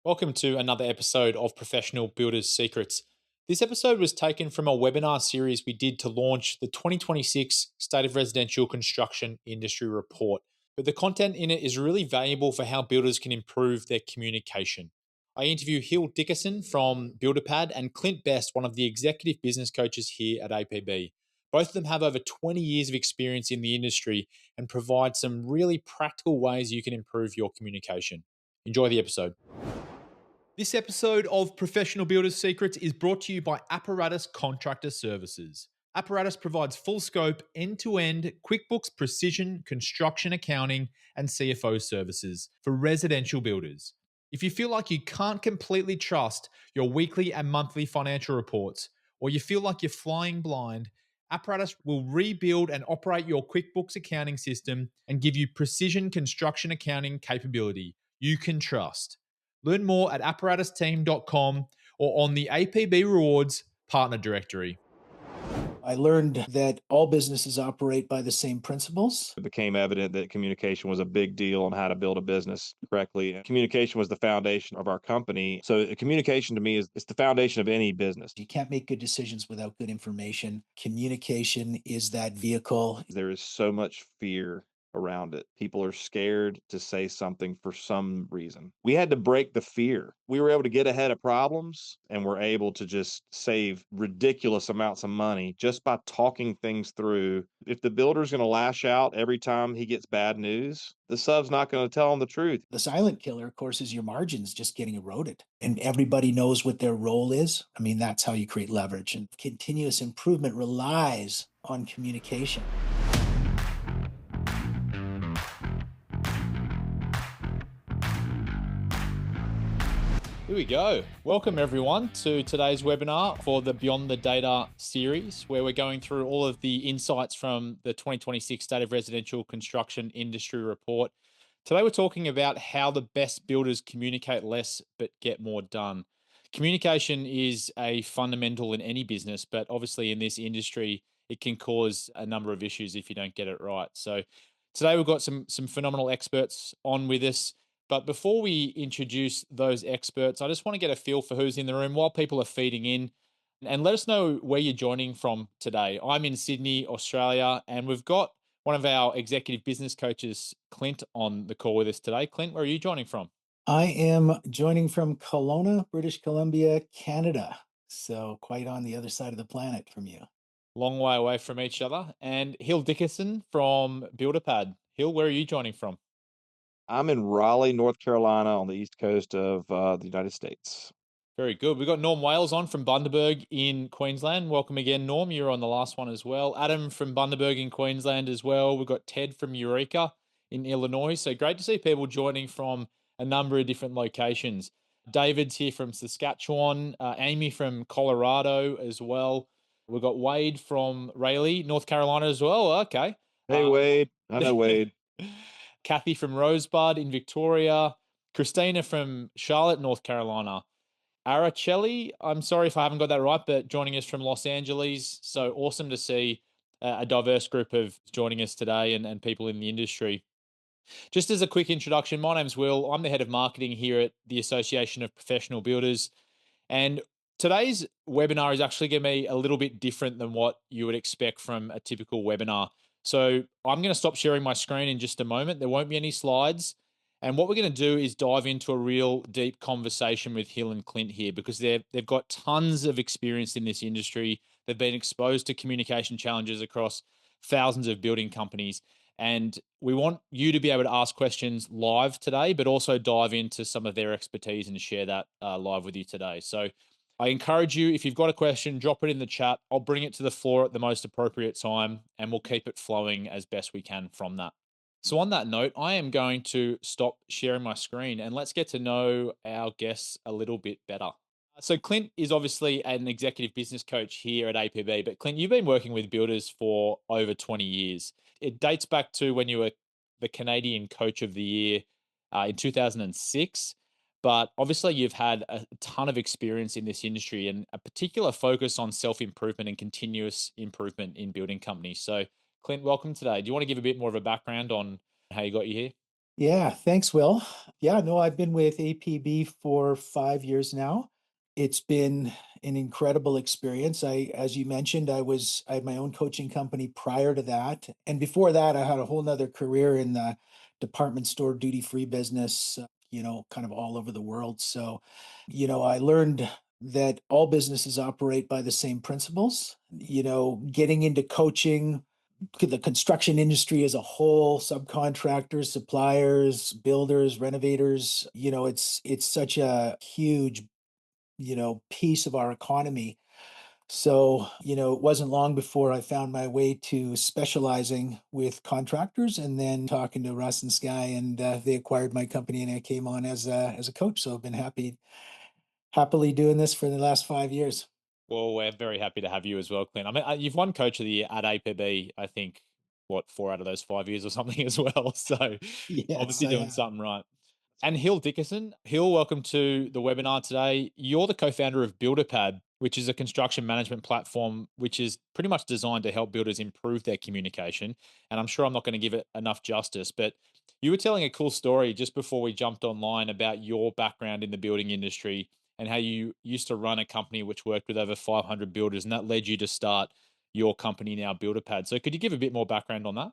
Welcome to another episode of Professional Builders Secrets. This episode was taken from a webinar series we did to launch the 2026 State of Residential Construction Industry Report. But the content in it is really valuable for how builders can improve their communication. I interview Hill Dickerson from BuilderPad and Clint Best, one of the executive business coaches here at APB. Both of them have over 20 years of experience in the industry and provide some really practical ways you can improve your communication. Enjoy the episode. This episode of Professional Builders Secrets is brought to you by Apparatus Contractor Services. Apparatus provides full scope, end to end QuickBooks Precision construction accounting and CFO services for residential builders. If you feel like you can't completely trust your weekly and monthly financial reports, or you feel like you're flying blind, Apparatus will rebuild and operate your QuickBooks accounting system and give you precision construction accounting capability you can trust. Learn more at apparatusteam.com or on the APB Rewards Partner Directory. I learned that all businesses operate by the same principles. It became evident that communication was a big deal on how to build a business correctly. Communication was the foundation of our company. So communication to me is the foundation of any business. You can't make good decisions without good information. Communication is that vehicle. There is so much fear around it. People are scared to say something for some reason. We had to break the fear. We were able to get ahead of problems and we're able to just save ridiculous amounts of money just by talking things through. If the builder's going to lash out every time he gets bad news, the sub's not going to tell him the truth. The silent killer, of course, is your margins just getting eroded. And everybody knows what their role is. I mean, that's how you create leverage. And continuous improvement relies on communication. Here we go. Welcome everyone to today's webinar for the Beyond the Data series, where we're going through all of the insights from the 2026 State of Residential Construction Industry Report. Today we're talking about how the best builders communicate less but get more done. Communication is a fundamental in any business, but obviously in this industry, it can cause a number of issues if you don't get it right. So today we've got some phenomenal experts on with us. But before we introduce those experts, I just want to get a feel for who's in the room while people are feeding in, and let us know where you're joining from today. I'm in Sydney, Australia, and we've got one of our executive business coaches, Clint, on the call with us today. Clint, where are you joining from? I am joining from Kelowna, British Columbia, Canada. So quite on the other side of the planet from you. Long way away from each other. And Hill Dickerson from BuilderPad. Hill, where are you joining from? I'm in Raleigh, North Carolina on the east coast of the United States. Very good. We've got Norm Wales on from Bundaberg in Queensland. Welcome again, Norm. You're on the last one as well. Adam from Bundaberg in Queensland as well. We've got Ted from Eureka in Illinois. So great to see people joining from a number of different locations. David's here from Saskatchewan. Amy from Colorado as well. We've got Wade from Raleigh, North Carolina as well. Okay. Hey, Wade. I know Wade. Kathy from Rosebud in Victoria. Christina from Charlotte, North Carolina. Araceli, I'm sorry if I haven't got that right, but joining us from Los Angeles. So awesome to see a diverse group of joining us today and people in the industry. Just as a quick introduction, my name's Will. I'm the head of marketing here at the Association of Professional Builders. And today's webinar is actually going to be a little bit different than what you would expect from a typical webinar. So I'm going to stop sharing my screen in just a moment. There won't be any slides. And what we're going to do is dive into a real deep conversation with Hill and Clint here, because they've got tons of experience in this industry. They've been exposed to communication challenges across thousands of building companies. And we want you to be able to ask questions live today, but also dive into some of their expertise and share that live with you today. So I encourage you, if you've got a question, drop it in the chat. I'll bring it to the floor at the most appropriate time, and we'll keep it flowing as best we can from that. So on that note, I am going to stop sharing my screen and let's get to know our guests a little bit better. So Clint is obviously an executive business coach here at APB, but Clint, you've been working with builders for over 20 years. It dates back to when you were the Canadian Coach of the Year in 2006. But obviously you've had a ton of experience in this industry and a particular focus on self-improvement and continuous improvement in building companies. So Clint, welcome today. Do you want to give a bit more of a background on how you got you here? Yeah, thanks, Will. Yeah, no, I've been with APB for 5 years now. It's been an incredible experience. As you mentioned, I had my own coaching company prior to that. And before that, I had a whole nother career in the department store duty-free business, kind of all over the world. So, I learned that all businesses operate by the same principles. Getting into coaching, the construction industry as a whole, subcontractors, suppliers, builders, renovators, it's such a huge, piece of our economy. So, it wasn't long before I found my way to specializing with contractors and then talking to Russ and Sky, and they acquired my company and I came on as a coach. So I've been happily doing this for the last 5 years. Well, we're very happy to have you as well, Clint. I mean, you've won Coach of the Year at APB, I think, what, 4 out of those 5 years or something as well. So Yes, obviously I doing have. something right. And Hill Dickerson. Hill, welcome to the webinar today. You're the co-founder of BuilderPad, which is a construction management platform which is pretty much designed to help builders improve their communication. And I'm sure I'm not going to give it enough justice, but you were telling a cool story just before we jumped online about your background in the building industry and how you used to run a company which worked with over 500 builders, and that led you to start your company now, BuilderPad. So could you give a bit more background on that?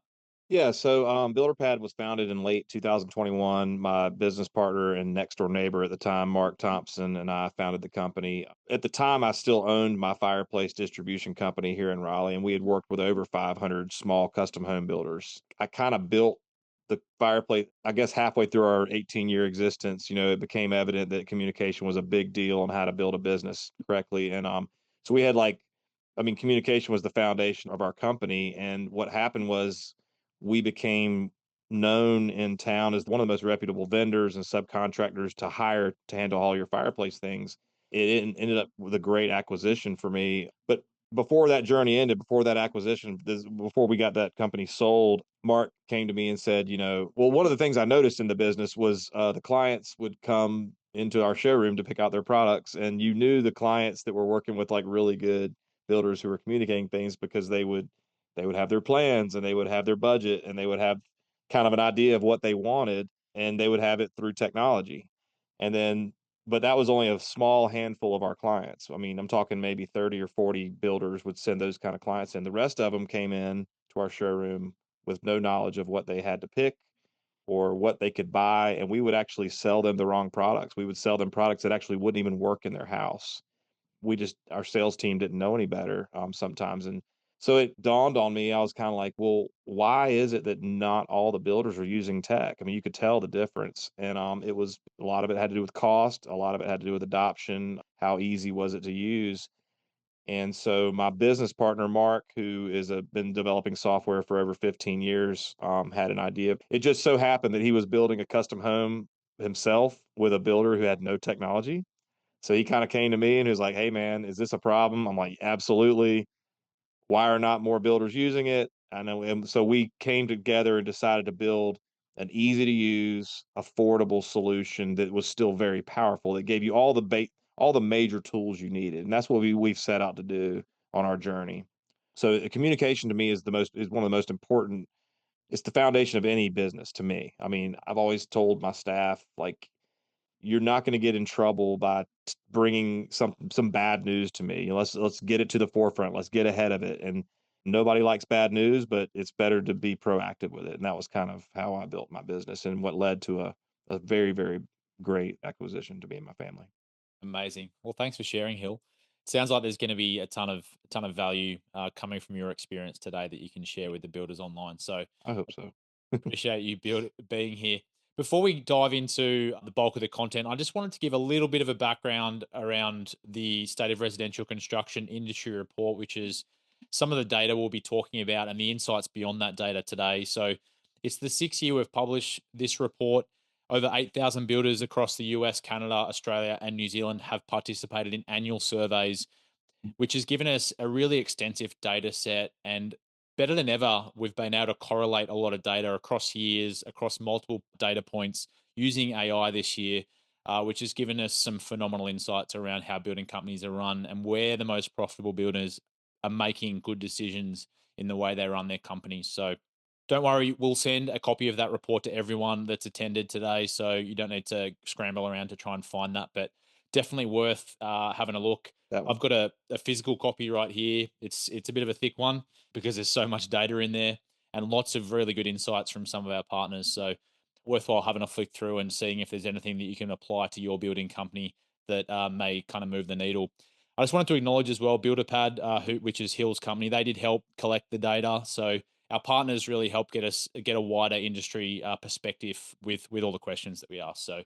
Yeah, so BuilderPad was founded in late 2021. My business partner and next door neighbor at the time, Mark Thompson, and I founded the company. At the time, I still owned my fireplace distribution company here in Raleigh, and we had worked with over 500 small custom home builders. I kind of built the fireplace, I guess, halfway through our 18-year existence. It became evident that communication was a big deal on how to build a business correctly. And so we had communication was the foundation of our company. And what happened was, we became known in town as one of the most reputable vendors and subcontractors to hire to handle all your fireplace things. Ended up with a great acquisition for me. But before that journey ended, before that acquisition, before we got that company sold, Mark came to me and said, well, one of the things I noticed in the business was the clients would come into our showroom to pick out their products, and you knew the clients that were working with like really good builders who were communicating things because they would have their plans and they would have their budget and they would have kind of an idea of what they wanted, and they would have it through technology. And then, but that was only a small handful of our clients. I mean, I'm talking maybe 30 or 40 builders would send those kind of clients in. The rest of them came in to our showroom with no knowledge of what they had to pick or what they could buy. And we would actually sell them the wrong products. We would sell them products that actually wouldn't even work in their house. Our sales team didn't know any better sometimes. And so it dawned on me, I was kind of like, well, why is it that not all the builders are using tech? I mean, you could tell the difference. And it was a lot of it had to do with cost, a lot of it had to do with adoption, how easy was it to use. And so my business partner, Mark, who been developing software for over 15 years, had an idea. It just so happened that he was building a custom home himself with a builder who had no technology. So he kind of came to me and he was like, "Hey man, is this a problem?" I'm like, "Absolutely. Why are not more builders using it?" I know. And so we came together and decided to build an easy to use, affordable solution that was still very powerful, that gave you all the major tools you needed. And that's what we've set out to do on our journey. So communication to me is one of the most important. It's the foundation of any business to me. I mean, I've always told my staff, like, you're not going to get in trouble by bringing some bad news to me. Let's get it to the forefront. Let's get ahead of it. And nobody likes bad news, but it's better to be proactive with it. And that was kind of how I built my business and what led to a very, very great acquisition to me and my family. Amazing. Well, thanks for sharing, Hill. Sounds like there's going to be a ton of value coming from your experience today that you can share with the builders online. So I hope so. appreciate you being here. Before we dive into the bulk of the content, I just wanted to give a little bit of a background around the State of Residential Construction Industry Report, which is some of the data we'll be talking about and the insights beyond that data today. So it's the 6th year we've published this report. Over 8,000 builders across the US, Canada, Australia, and New Zealand have participated in annual surveys, which has given us a really extensive data set. And better than ever, we've been able to correlate a lot of data across years, across multiple data points using AI this year, which has given us some phenomenal insights around how building companies are run and where the most profitable builders are making good decisions in the way they run their companies. So Don't worry, we'll send a copy of that report to everyone that's attended today, so you don't need to scramble around to try and find that. But definitely worth having a look. That I've one. got a physical copy right here. It's a bit of a thick one because there's so much data in there and lots of really good insights from some of our partners. So worthwhile having a flick through and seeing if there's anything that you can apply to your building company that may kind of move the needle. I just wanted to acknowledge as well, BuilderPad, which is Hill's company, they did help collect the data. So our partners really help get a wider industry perspective with all the questions that we ask. So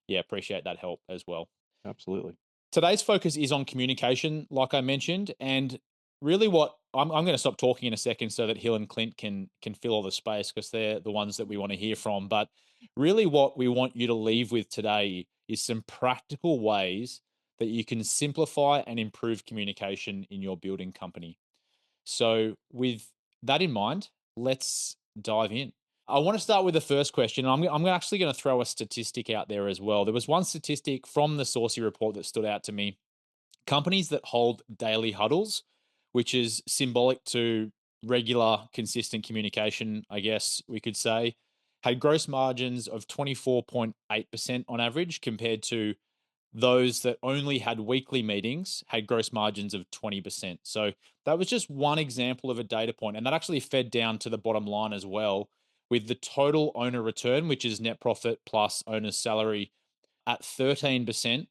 yeah, appreciate that help as well. Absolutely. Today's focus is on communication, like I mentioned, and really what I'm going to stop talking in a second so that Hill and Clint can fill all the space because they're the ones that we want to hear from. But really, what we want you to leave with today is some practical ways that you can simplify and improve communication in your building company. So, with that in mind, let's dive in. I want to start with the first question. I'm actually going to throw a statistic out there as well. There was one statistic from the Saucy report that stood out to me. Companies that hold daily huddles, which is symbolic to regular, consistent communication, I guess we could say, had gross margins of 24.8% on average compared to those that only had weekly meetings had gross margins of 20%. So that was just one example of a data point, and that actually fed down to the bottom line as well, with the total owner return, which is net profit plus owner's salary, at 13%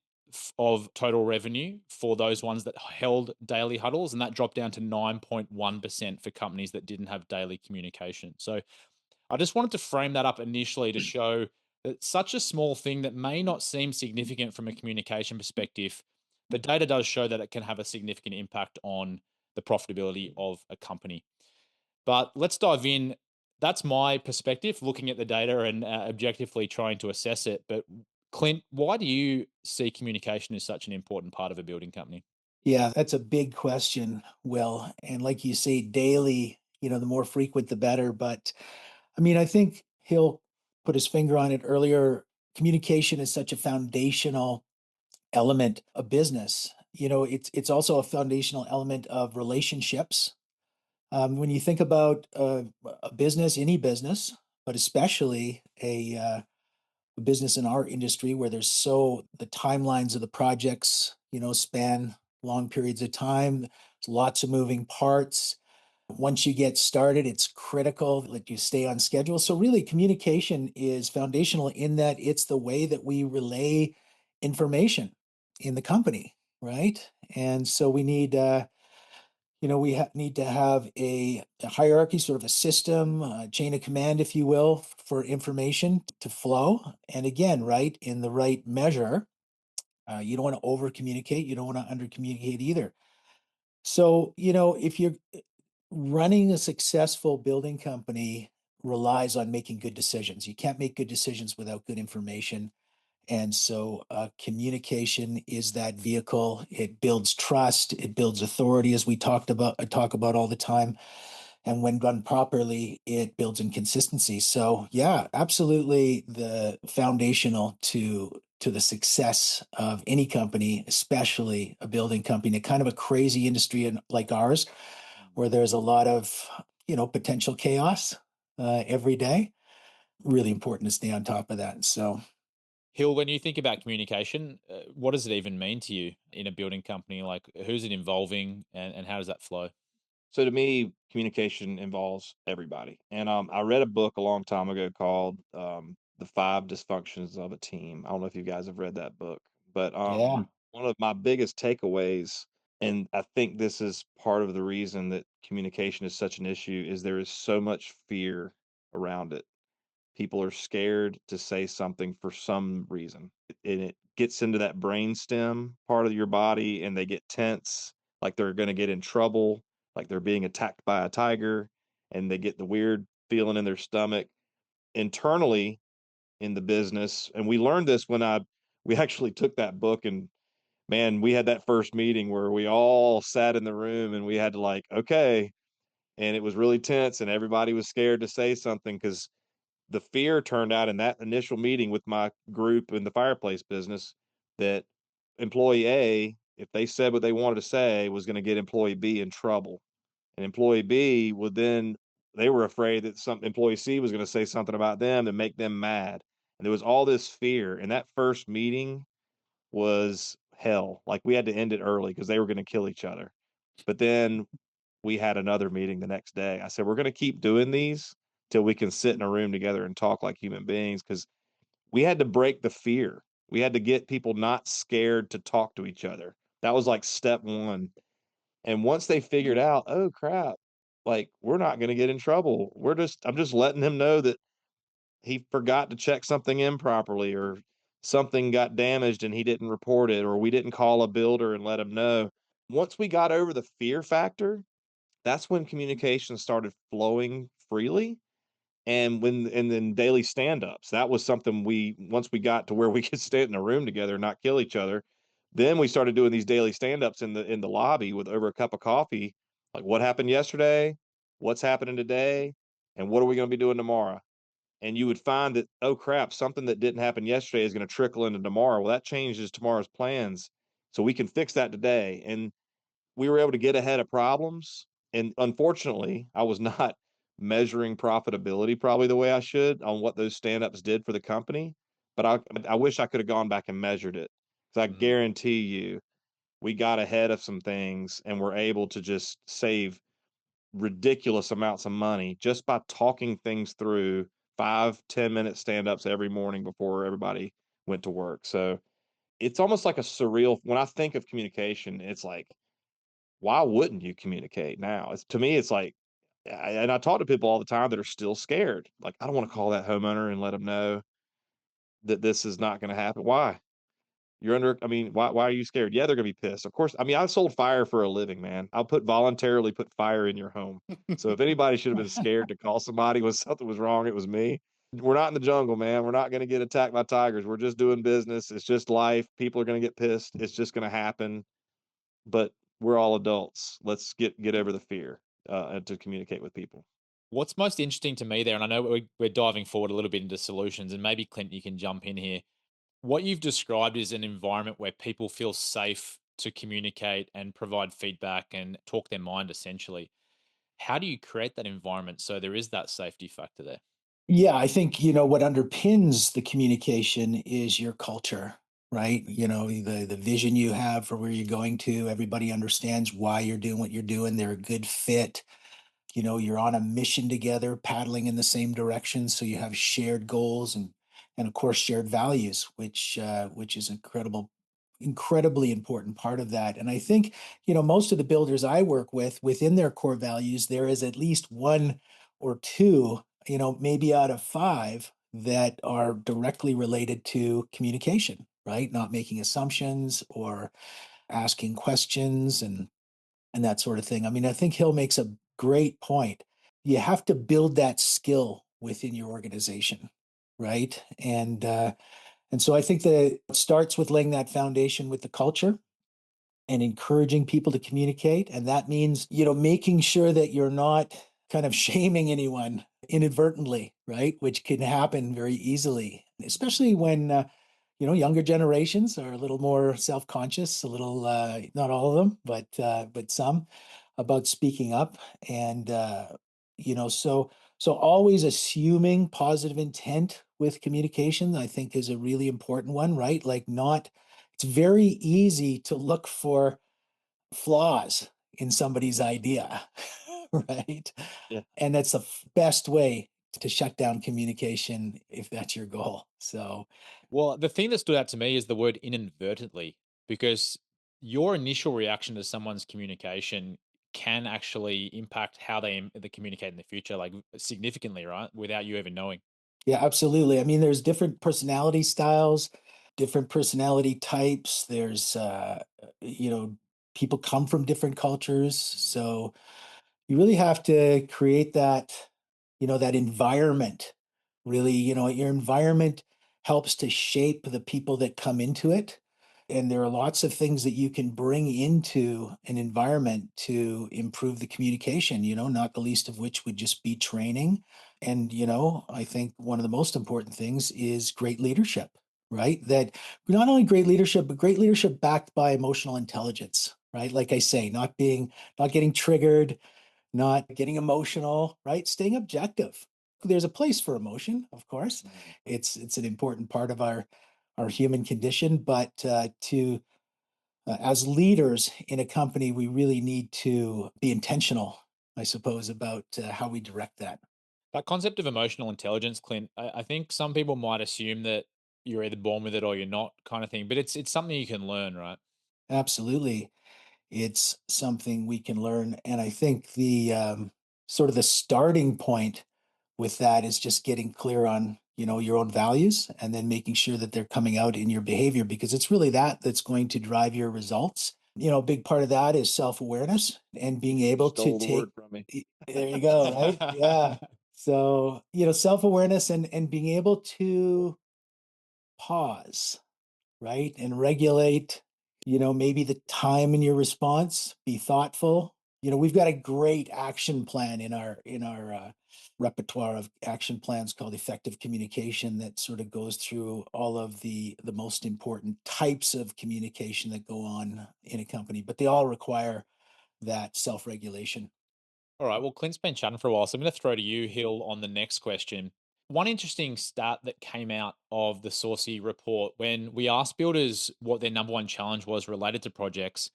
of total revenue for those ones that held daily huddles, and that dropped down to 9.1% for companies that didn't have daily communication. So I just wanted to frame that up initially to show that such a small thing that may not seem significant from a communication perspective, the data does show that it can have a significant impact on the profitability of a company. But let's dive in. That's my perspective, looking at the data and objectively trying to assess it. But Clint, why do you see communication as such an important part of a building company? Yeah, that's a big question, Will. And like you say, daily, the more frequent, the better. But I mean, I think Hill put his finger on it earlier. Communication is such a foundational element of business. It's also a foundational element of relationships. When you think about a business, any business, but especially a business in our industry where the timelines of the projects, span long periods of time, there's lots of moving parts. Once you get started, it's critical that you stay on schedule. So really, communication is foundational in that it's the way that we relay information in the company, right? And so we need need to have a hierarchy, sort of a system, a chain of command, if you will, for information to flow. And again, right, in the right measure. You don't want to over communicate. You don't want to under communicate either. So, if you're running a successful building company relies on making good decisions. You can't make good decisions without good information. And so communication is that vehicle. It builds trust. It builds authority, as we talk about all the time. And when done properly, it builds in consistency. So yeah, absolutely the foundational to the success of any company, especially a building company, kind of a crazy industry like ours, where there's a lot of potential chaos every day. Really important to stay on top of that. So Hill, when you think about communication, what does it even mean to you in a building company? Like, who's it involving, and how does that flow? So to me, communication involves everybody. And I read a book a long time ago called The Five Dysfunctions of a Team. I don't know if you guys have read that book, but yeah, one of my biggest takeaways, and I think this is part of the reason that communication is such an issue, is there is so much fear around it. People are scared to say something for some reason. And it gets into that brainstem part of your body and they get tense, like they're going to get in trouble, like they're being attacked by a tiger, and they get the weird feeling in their stomach. Internally in the business, and we learned this when we actually took that book, and man, we had that first meeting where we all sat in the room and we had to like, okay, and it was really tense and everybody was scared to say something because the fear turned out in that initial meeting with my group in the fireplace business that employee A, if they said what they wanted to say, was going to get employee B in trouble. And employee B would then They were afraid that some employee C was going to say something about them to make them mad. And there was all this fear. And that first meeting was hell. Like we had to end it early because they were going to kill each other. But then we had another meeting the next day. I said, we're going to keep doing these till we can sit in a room together and talk like human beings because we had to break the fear. We had to get people not scared to talk to each other. That was like step one. And once they figured out, oh crap, like we're not going to get in trouble. I'm just letting him know that he forgot to check something improperly or something got damaged and he didn't report it or we didn't call a builder and let him know. Once we got over the fear factor, that's when communication started flowing freely. And then daily stand-ups, that was something we once we got to where we could stay in a room together and not kill each other, then we started doing these daily stand-ups in the lobby with over a cup of coffee, like what happened yesterday, what's happening today, and what are we gonna be doing tomorrow? And you would find that, oh crap, something that didn't happen yesterday is gonna trickle into tomorrow. Well, that changes tomorrow's plans, so we can fix that today. And we were able to get ahead of problems. And unfortunately, I was not measuring profitability probably the way I should on what those stand-ups did for the company. But I wish I could have gone back and measured it. Because I Mhm. guarantee you, we got ahead of some things and were able to just save ridiculous amounts of money just by talking things through 5, 10 minute stand-ups every morning before everybody went to work. So it's almost like a surreal when I think of communication, it's like why wouldn't you communicate now? To me, it's like, and I talk to people all the time that are still scared. Like, I don't want to call that homeowner and let them know that this is not going to happen. Why? You're under, I mean, why are you scared? Yeah, they're going to be pissed. Of course. I mean, I sold fire for a living, man. I'll voluntarily put fire in your home. So if anybody should have been scared to call somebody when something was wrong, it was me. We're not in the jungle, man. We're not going to get attacked by tigers. We're just doing business. It's just life. People are going to get pissed. It's just going to happen. But we're all adults. Let's get over the fear and to communicate with people. What's most interesting to me there, and I know we're diving forward a little bit into solutions, and maybe Clint, you can jump in here. What you've described is an environment where people feel safe to communicate and provide feedback and talk their mind essentially. How do you create that environment so there is that safety factor there? Yeah, I think, what underpins the communication is your culture, right? The vision you have for where you're going to, everybody understands why you're doing what you're doing. They're a good fit. You're on a mission together, paddling in the same direction, so you have shared goals and of course shared values, which is incredibly important part of that. And I think, most of the builders I work with, within their core values, there is at least one or two, maybe out of five, that are directly related to communication, right? Not making assumptions or asking questions and that sort of thing. I mean, I think Hill makes a great point. You have to build that skill within your organization, right? And so I think that it starts with laying that foundation with the culture and encouraging people to communicate. And that means, making sure that you're not kind of shaming anyone inadvertently, right? Which can happen very easily, especially when, younger generations are a little more self-conscious, a little, not all of them, but some about speaking up. And, so always assuming positive intent with communication, I think is a really important one, right? Like not, it's very easy to look for flaws in somebody's idea, right? Yeah. And that's the best way to shut down communication if that's your goal. So, Well, the thing that stood out to me is the word inadvertently, because your initial reaction to someone's communication can actually impact how they communicate in the future, like significantly, right? Without you even knowing. yeah, absolutely. I mean, there's different personality styles, different personality types. There's, people come from different cultures. So you really have to create that environment. Really, your environment helps to shape the people that come into it. And there are lots of things that you can bring into an environment to improve the communication, not the least of which would just be training. And, I think one of the most important things is great leadership, right? That not only great leadership, but great leadership backed by emotional intelligence, right? Like I say, not getting triggered, not getting emotional, right? Staying objective. There's a place for emotion, of course. Mhm. It's an important part of our human condition, but to as leaders in a company, we really need to be intentional, I suppose, about how we direct that. That concept of emotional intelligence, Clint, I think some people might assume that you're either born with it or you're not, kind of thing. But it's something you can learn, right? Absolutely. It's something we can learn. And I think the sort of the starting point with that is just getting clear on, your own values and then making sure that they're coming out in your behavior because it's really that that's going to drive your results. A big part of that is self-awareness and being You able to stole the take word from me. there you go, right? Yeah. So, self-awareness and being able to pause, right? And regulate, maybe the time in your response, be thoughtful. We've got a great action plan in our repertoire of action plans called effective communication that sort of goes through all of the most important types of communication that go on in a company, but they all require that self-regulation. All right. Well, Clint's been chatting for a while, so I'm going to throw to you, Hill, on the next question. One interesting stat that came out of the Saucy report when we asked builders what their number one challenge was related to projects,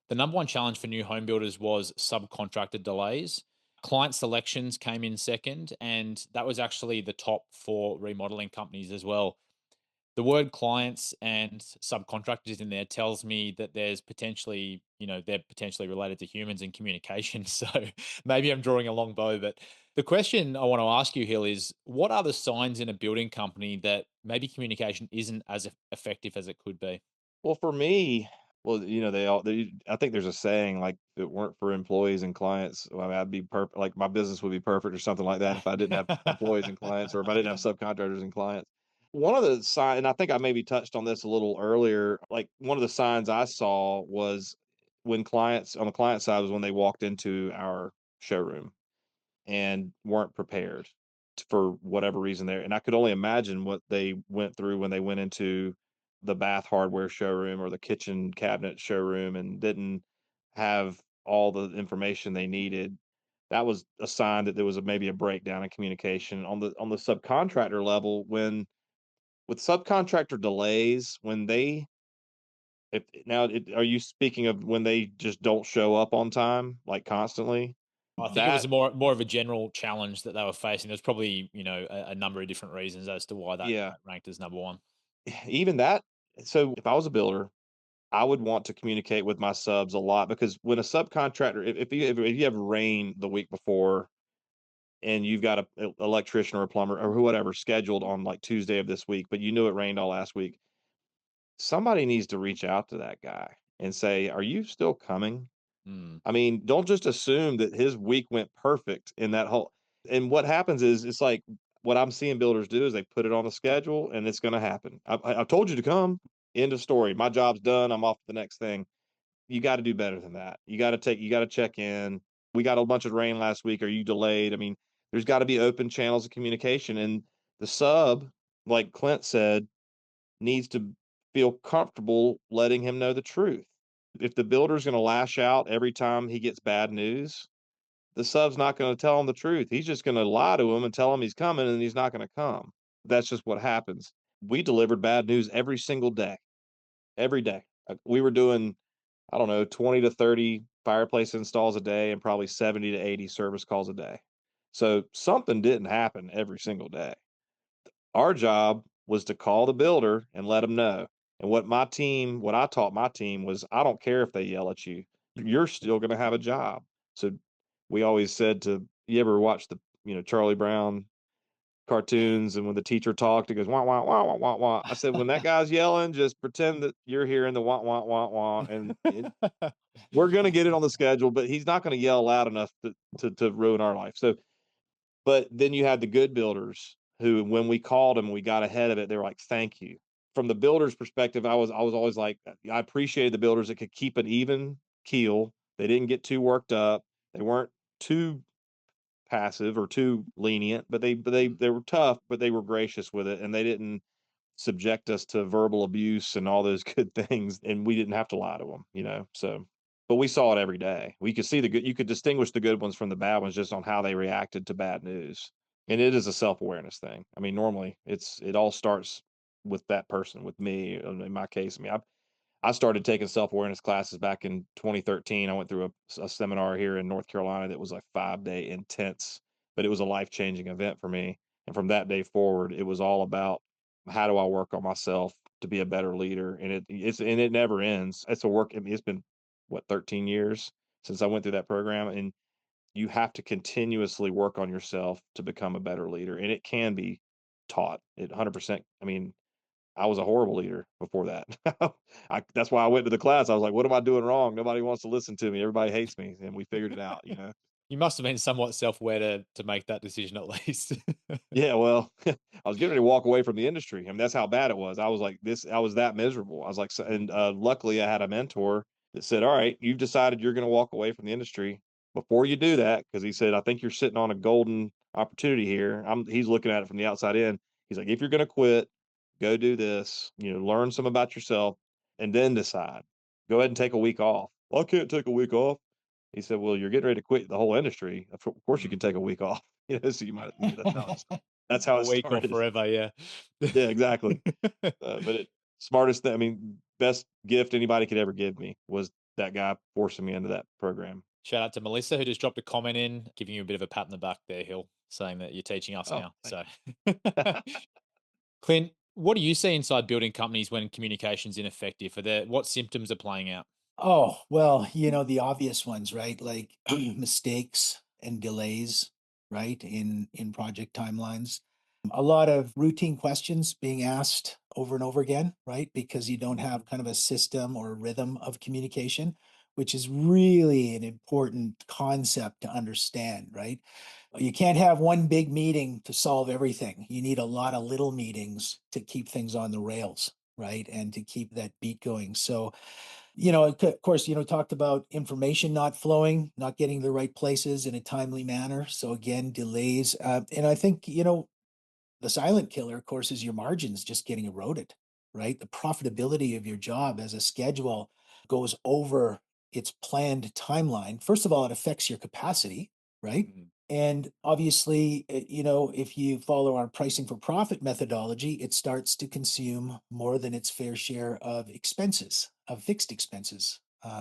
the number one challenge for new home builders was subcontractor delays. Client selections came in second, and that was actually the top for remodeling companies as well. The word clients and subcontractors in there tells me that there's potentially, they're potentially related to humans and communication. So maybe I'm drawing a long bow, but the question I want to ask you, Hill, is what are the signs in a building company that maybe communication isn't as effective as it could be? Well, for me, well, I think there's a saying like, if it weren't for employees and clients, well, I'd be perfect. Like my business would be perfect or something like that if I didn't have employees and clients, or if I didn't have subcontractors and clients. One of the signs, and I think I maybe touched on this a little earlier, like one of the signs I saw was when clients on the client side was when they walked into our showroom and weren't prepared for whatever reason there. And I could only imagine what they went through when they went into the bath hardware showroom or the kitchen cabinet showroom and didn't have all the information they needed. That was a sign that there was maybe a breakdown in communication on the subcontractor level. When with subcontractor delays, when they if now are you speaking of when they just don't show up on time like constantly? I think it was That more of a general challenge that they were facing. There's probably a number of different reasons as to why yeah, that ranked as number one. even that. So if I was a builder, I would want to communicate with my subs a lot because when a subcontractor, if you have rain the week before and you've got a electrician or a plumber or whatever scheduled on like Tuesday of this week, but you knew it rained all last week, somebody needs to reach out to that guy and say, "Are you still coming?" Mm. I mean, don't just assume that his week went perfect in that whole. And what happens is, it's like what I'm seeing builders do is they put it on a schedule and it's going to happen. I told you to come. End of story. My job's done. I'm off to the next thing. You got to do better than that. You got to check in. We got a bunch of rain last week. Are you delayed? I mean, there's got to be open channels of communication. And the sub, like Clint said, needs to feel comfortable letting him know the truth. If the builder's going to lash out every time he gets bad news, the sub's not going to tell him the truth. He's just going to lie to him and tell him he's coming and he's not going to come. That's just what happens. We delivered bad news every single day, every day. We were doing, I don't know, 20 to 30 fireplace installs a day and probably 70 to 80 service calls a day. So something didn't happen every single day. Our job was to call the builder and let them know. And what I taught my team was, I don't care if they yell at you, you're still going to have a job. So we always said to, you ever watch the, Charlie Brown cartoons and when the teacher talked, it goes, wah, wah, wah, wah, wah, wah. I said, when that guy's yelling, just pretend that you're hearing the wah, wah, wah, wah. We're going to get it on the schedule, but he's not going to yell loud enough to ruin our life. So but then you had the good builders who, when we called them, we got ahead of it. They were like, "Thank you." From the builder's perspective, I was always like, I appreciated the builders that could keep an even keel. They didn't get too worked up. They weren't too passive or too lenient, but they were tough, but they were gracious with it, and they didn't subject us to verbal abuse and all those good things, and we didn't have to lie to them. So but we saw it every day. We could see the good, you could distinguish the good ones from the bad ones just on how they reacted to bad news. And it is a self-awareness thing. I mean, normally it all starts with that person, with me. In my case, I started taking self-awareness classes back in 2013. I went through a seminar here in North Carolina that was like 5-day intense, but it was a life-changing event for me. And from that day forward, it was all about how do I work on myself to be a better leader. And it never ends. It's a work. I mean, it's been what 13 years since I went through that program, and you have to continuously work on yourself to become a better leader. And it can be taught. It 100%. I mean, I was a horrible leader before that. That's why I went to the class. I was like, "What am I doing wrong? Nobody wants to listen to me. Everybody hates me." And we figured it out, you know? You must have been somewhat self-aware to make that decision at least. Yeah, well, I was getting ready to walk away from the industry. I mean, that's how bad it was. I was like I was that miserable. I was like, and luckily I had a mentor that said, "All right, you've decided you're going to walk away from the industry. Before you do that, because he said, I think you're sitting on a golden opportunity here." He's looking at it from the outside in. He's like, "If you're going to quit, go do this, learn some about yourself and then decide. Go ahead and take a week off." "Well, I can't take a week off." He said, "Well, you're getting ready to quit the whole industry. Of course you Mm. can take a week off." So you might, that's how A it week or started. forever, yeah. Yeah, exactly. But smartest thing, I mean, best gift anybody could ever give me was that guy forcing me into that program. Shout out to Melissa who just dropped a comment in, giving you a bit of a pat on the back there, Hill, saying that you're teaching us Oh, now. thank So, you. Clint, what do you see inside building companies when communication's ineffective? What symptoms are playing out? Oh, well, the obvious ones, right? Like mistakes and delays, right? In project timelines. A lot of routine questions being asked over and over again, right? Because you don't have kind of a system or a rhythm of communication, which is really an important concept to understand, right? You can't have one big meeting to solve everything. You need a lot of little meetings to keep things on the rails, right? And to keep that beat going. So, of course, talked about information not flowing, not getting to the right places in a timely manner. So again, delays. And I think, the silent killer, of course, is your margins just getting eroded, right? The profitability of your job as a schedule goes over its planned timeline. First of all, it affects your capacity, right? Mm. And obviously, if you follow our pricing for profit methodology, it starts to consume more than its fair share of expenses, of fixed expenses,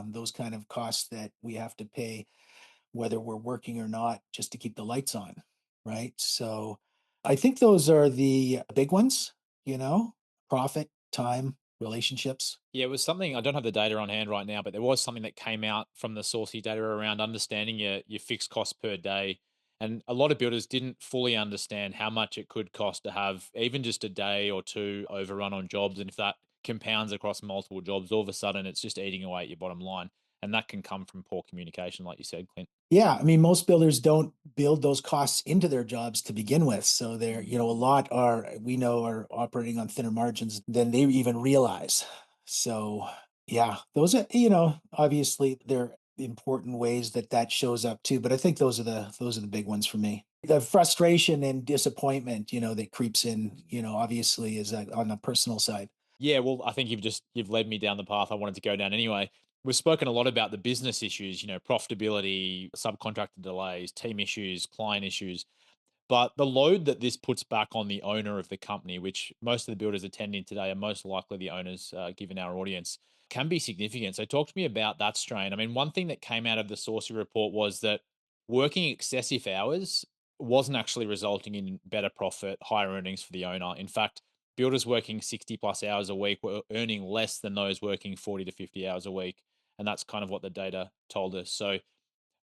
those kind of costs that we have to pay whether we're working or not, just to keep the lights on, right? So I think those are the big ones, profit, time, relationships. Yeah, it was something I don't have the data on hand right now, but there was something that came out from the sourcey data around understanding your fixed cost per day. And a lot of builders didn't fully understand how much it could cost to have even just a day or two overrun on jobs. And if that compounds across multiple jobs, all of a sudden it's just eating away at your bottom line. And that can come from poor communication, like you said, Clint. Yeah, I mean, most builders don't build those costs into their jobs to begin with. So they're, a lot we know are operating on thinner margins than they even realize. So yeah, those are, obviously they're important ways that shows up too. But I think those are the big ones for me. The frustration and disappointment, that creeps in, obviously is on the personal side. Yeah, well, I think you've led me down the path I wanted to go down anyway. We've spoken a lot about the business issues, profitability, subcontractor delays, team issues, client issues. But the load that this puts back on the owner of the company, which most of the builders attending today are most likely the owners, given our audience, can be significant. So, talk to me about that strain. I mean, one thing that came out of the Saucy report was that working excessive hours wasn't actually resulting in better profit, higher earnings for the owner. In fact, builders working 60 plus hours a week were earning less than those working 40 to 50 hours a week. And that's kind of what the data told us. So,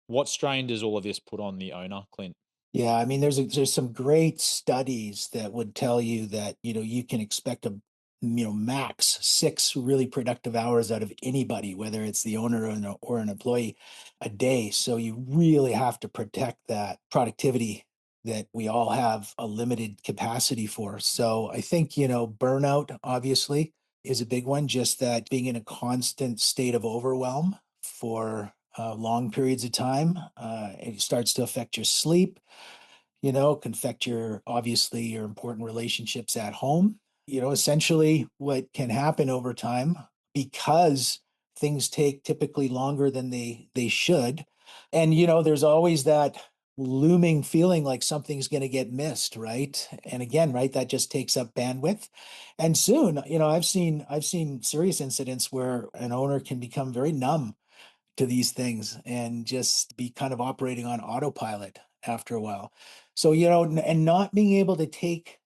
what strain does all of this put on the owner, Clint? Yeah, I mean, there's some great studies that would tell you that, you can expect max 6 really productive hours out of anybody, whether it's the owner or an employee a day. So you really have to protect that productivity that we all have a limited capacity for. So I think, burnout obviously is a big one, just that being in a constant state of overwhelm for long periods of time, it starts to affect your sleep, can affect obviously your important relationships at home. Essentially what can happen over time because things take typically longer than they should. And there's always that looming feeling like something's going to get missed, right? And again, right, that just takes up bandwidth. And soon, I've seen serious incidents where an owner can become very numb to these things and just be kind of operating on autopilot after a while. So, and not being able to take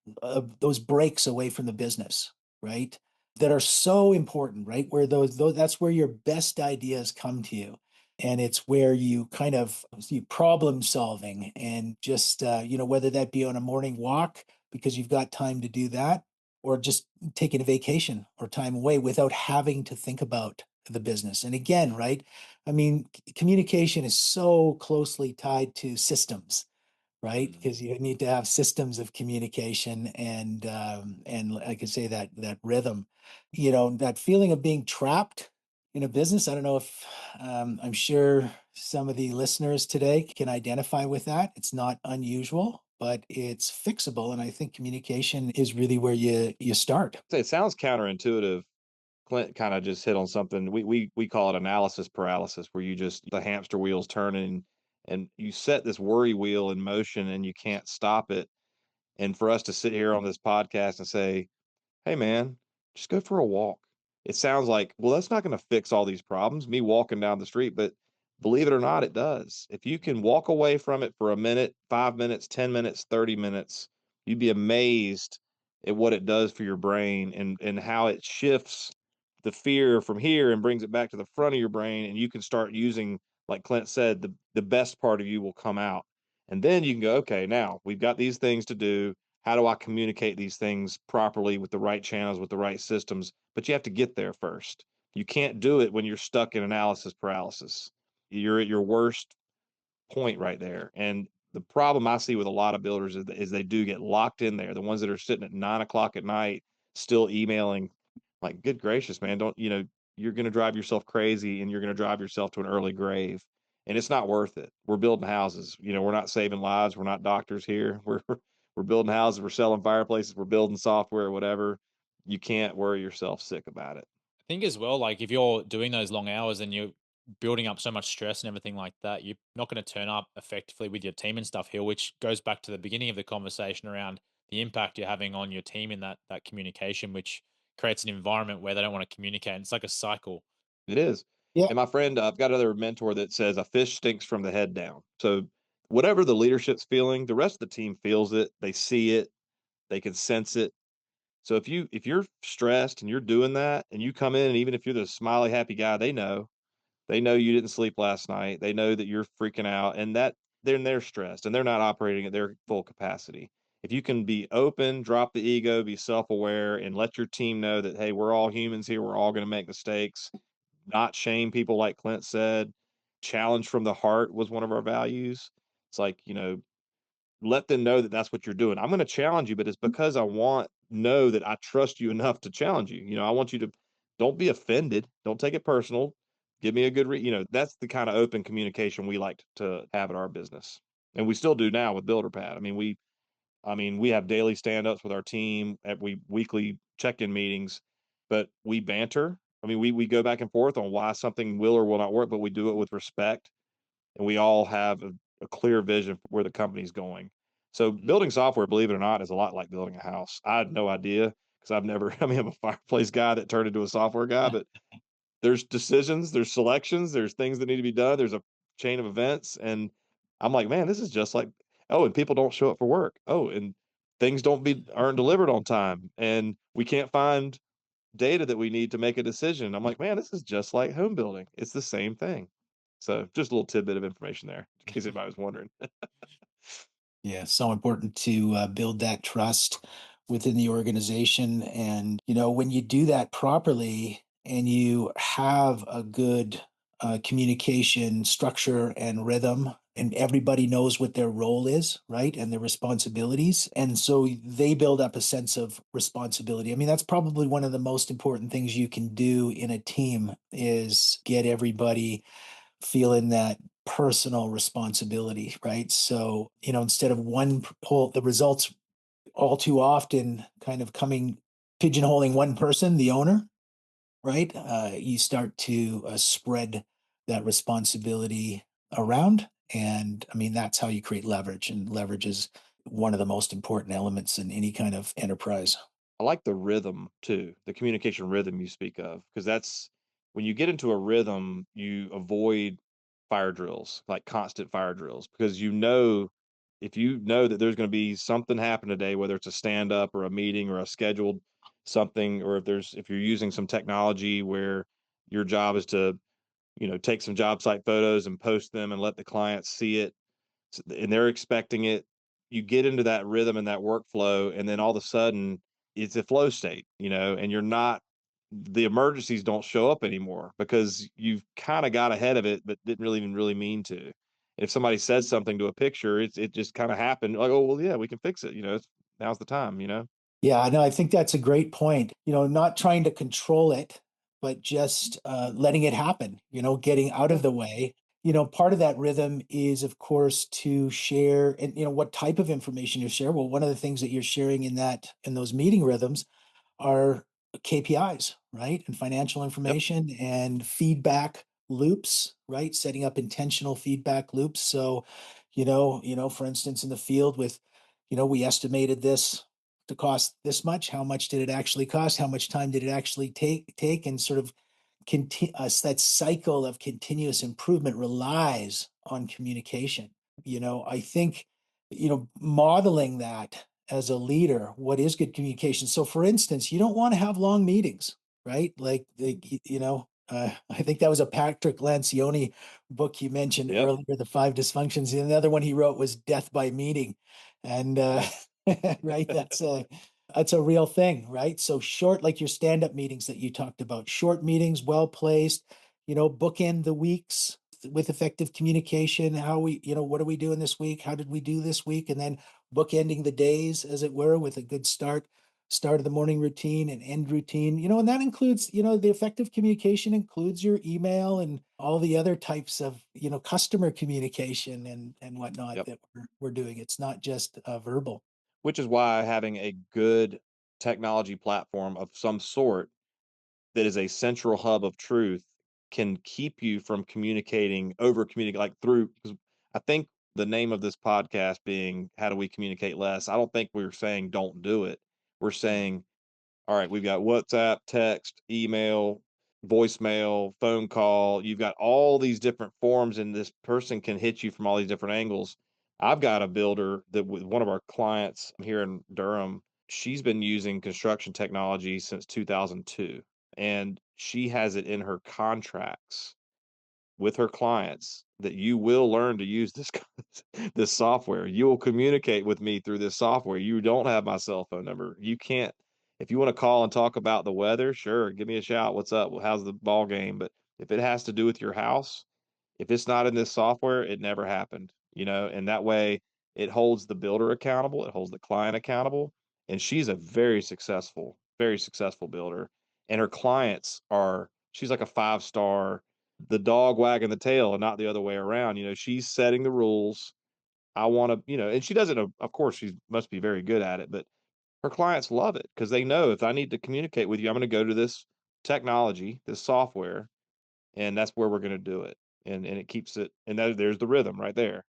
those breaks away from the business, right? That are so important, right? Where those that's where your best ideas come to you. And it's where you kind of see problem solving and just, whether that be on a morning walk because you've got time to do that, or just taking a vacation or time away without having to think about the business. And again, right? I mean, communication is so closely tied to systems, right? Mhm. Because you need to have systems of communication and like I say, that rhythm, that feeling of being trapped in a business. I don't know if I'm sure some of the listeners today can identify with that. It's not unusual, but it's fixable. And I think communication is really where you start. It sounds counterintuitive. Clint kind of just hit on something. We call it analysis paralysis, where you just the hamster wheel's turning and you set this worry wheel in motion and you can't stop it. And for us to sit here on this podcast and say, "Hey, man, just go for a walk." It sounds like, well, that's not going to fix all these problems, me walking down the street. But believe it or not, it does. If you can walk away from it for a minute, 5 minutes, 10 minutes, 30 minutes, you'd be amazed at what it does for your brain and how it shifts the fear from here and brings it back to the front of your brain. And you can start using, like Clint said, the best part of you will come out. And then you can go, okay, now we've got these things to do. How do I communicate these things properly with the right channels, with the right systems? But you have to get there first. You can't do it when you're stuck in analysis paralysis. You're at your worst point right there. And the problem I see with a lot of builders is they do get locked in there. The ones that are sitting at 9 o'clock at night, still emailing, like, good gracious, man, don't, you're going to drive yourself crazy and you're going to drive yourself to an early grave. And it's not worth it. We're building houses. We're not saving lives. We're not doctors here. We're building houses. We're selling fireplaces. We're building software, whatever. You can't worry yourself sick about it. I think as well, like if you're doing those long hours and you're building up so much stress and everything like that, you're not going to turn up effectively with your team and stuff here, which goes back to the beginning of the conversation around the impact you're having on your team in that communication, which creates an environment where they don't want to communicate. And it's like a cycle. It is. Yeah. And my friend, I've got another mentor that says a fish stinks from the head down. So whatever the leadership's feeling, the rest of the team feels it. They see it. They can sense it. So if you're stressed and you're doing that and you come in and even if you're the smiley happy guy, they know you didn't sleep last night. They know that you're freaking out and that they're stressed and they're not operating at their full capacity. If you can be open, drop the ego, be self-aware and let your team know that, hey, we're all humans here. We're all going to make mistakes, not shame people like Clint said. Challenge from the heart was one of our values. It's like, let them know that that's what you're doing. I'm going to challenge you, but it's because I want know that I trust you enough to challenge you. I want you to don't be offended. Don't take it personal. Give me a good that's the kind of open communication we like to have at our business. And we still do now with BuilderPad. We have daily stand-ups with our team, we weekly check-in meetings, but we banter. We go back and forth on why something will or will not work, but we do it with respect and we all have a clear vision for where the company's going. So building software, believe it or not, is a lot like building a house. I had no idea because I've never, I'm a fireplace guy that turned into a software guy, but there's decisions, there's selections, there's things that need to be done. There's a chain of events. And I'm like, man, this is just like, oh, and people don't show up for work. Oh, and things aren't delivered on time. And we can't find data that we need to make a decision. I'm like, man, this is just like home building. It's the same thing. So just a little tidbit of information there, in case anybody was wondering. Yeah, so important to build that trust within the organization. And, when you do that properly and you have a good communication structure and rhythm, and everybody knows what their role is, right? And their responsibilities. And so they build up a sense of responsibility. I mean, that's probably one of the most important things you can do in a team is get everybody feeling that personal responsibility, right? So, instead of the results all too often kind of pigeonholing one person, the owner, right? You start to spread that responsibility around. And I mean, that's how you create leverage. And leverage is one of the most important elements in any kind of enterprise. I like the rhythm too, the communication rhythm you speak of, because that's when you get into a rhythm, you avoid fire drills, like constant fire drills, because if you know that there's going to be something happen today, whether it's a stand up or a meeting or a scheduled something, or if you're using some technology where your job is to, take some job site photos and post them and let the clients see it, and they're expecting it. You get into that rhythm and that workflow, and then all of a sudden it's a flow state, and you're not, the emergencies don't show up anymore because you've kind of got ahead of it, but didn't really even really mean to. If somebody says something to a picture, it just kind of happened. Like, oh well, yeah, we can fix it. Now's the time. Yeah, no, I think that's a great point. Not trying to control it, but just letting it happen, getting out Yeah. of the way. Part of that rhythm is, of course, to share and, what type of information you share. Well, one of the things that you're sharing in those meeting rhythms are KPIs, right? And financial Yep. information and feedback loops, right? Setting up intentional feedback loops. So, for instance, in the field with, we estimated this to cost this much. How much did it actually cost? How much time did it actually take? And sort of that cycle of continuous improvement relies on communication. I think, modeling that as a leader, what is good communication? So, for instance, you don't want to have long meetings, right? I think that was a Patrick Lancioni book you mentioned Yep. earlier, The Five Dysfunctions. And the other one he wrote was Death by Meeting. And right, that's a real thing, right? So short, like your stand-up meetings that you talked about, short meetings, well placed, bookend the weeks with effective communication. What are we doing this week? How did we do this week? And then bookending the days, as it were, with a good start of the morning routine and end routine, and that includes, the effective communication includes your email and all the other types of, customer communication and whatnot Yep. that we're doing. It's not just verbal. Which is why having a good technology platform of some sort that is a central hub of truth can keep you from over communicate, like through, because I think the name of this podcast being how do we communicate less, I don't think we're saying don't do it. We're saying, all right, we've got WhatsApp, text, email, voicemail, phone call. You've got all these different forms, and this person can hit you from all these different angles. I've got a builder that with one of our clients here in Durham, she's been using construction technology since 2002, and she has it in her contracts with her clients that you will learn to use this this software. You will communicate with me through this software. You don't have my cell phone number. You can't. If you want to call and talk about the weather, sure, give me a shout. What's up? How's the ball game? But if it has to do with your house, if it's not in this software, it never happened. And that way it holds the builder accountable, it holds the client accountable. And she's a very successful builder. And her clients she's like a 5-star, the dog wagging the tail and not the other way around. She's setting the rules. I want to, and she doesn't, of course, she must be very good at it, but her clients love it because they know if I need to communicate with you, I'm going to go to this technology, this software, and that's where we're going to do it. And it keeps it, and there's the rhythm right there.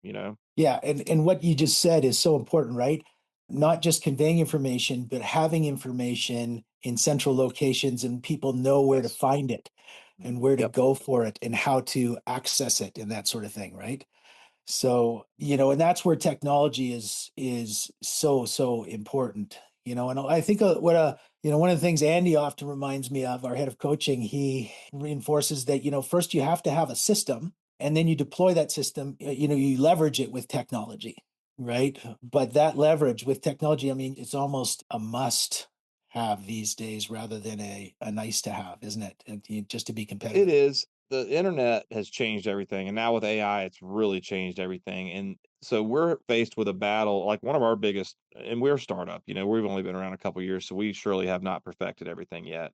Yeah, and what you just said is so important, right? Not just conveying information, but having information in central locations and people know where to Yes. find it and where to Yep. go for it and how to access it and that sort of thing, right? So, and that's where technology is so important. And I think one of the things Andy often reminds me of, our head of coaching, he reinforces that, first you have to have a system and then you deploy that system, you leverage it with technology, right? But that leverage with technology, I mean, it's almost a must have these days rather than a nice to have, isn't it? Just to be It competitive. is. The internet has changed everything, and now with AI, it's really changed everything. And so we're faced with a battle. Like one of our biggest, and we're a startup. We've only been around a couple years, so we surely have not perfected everything yet.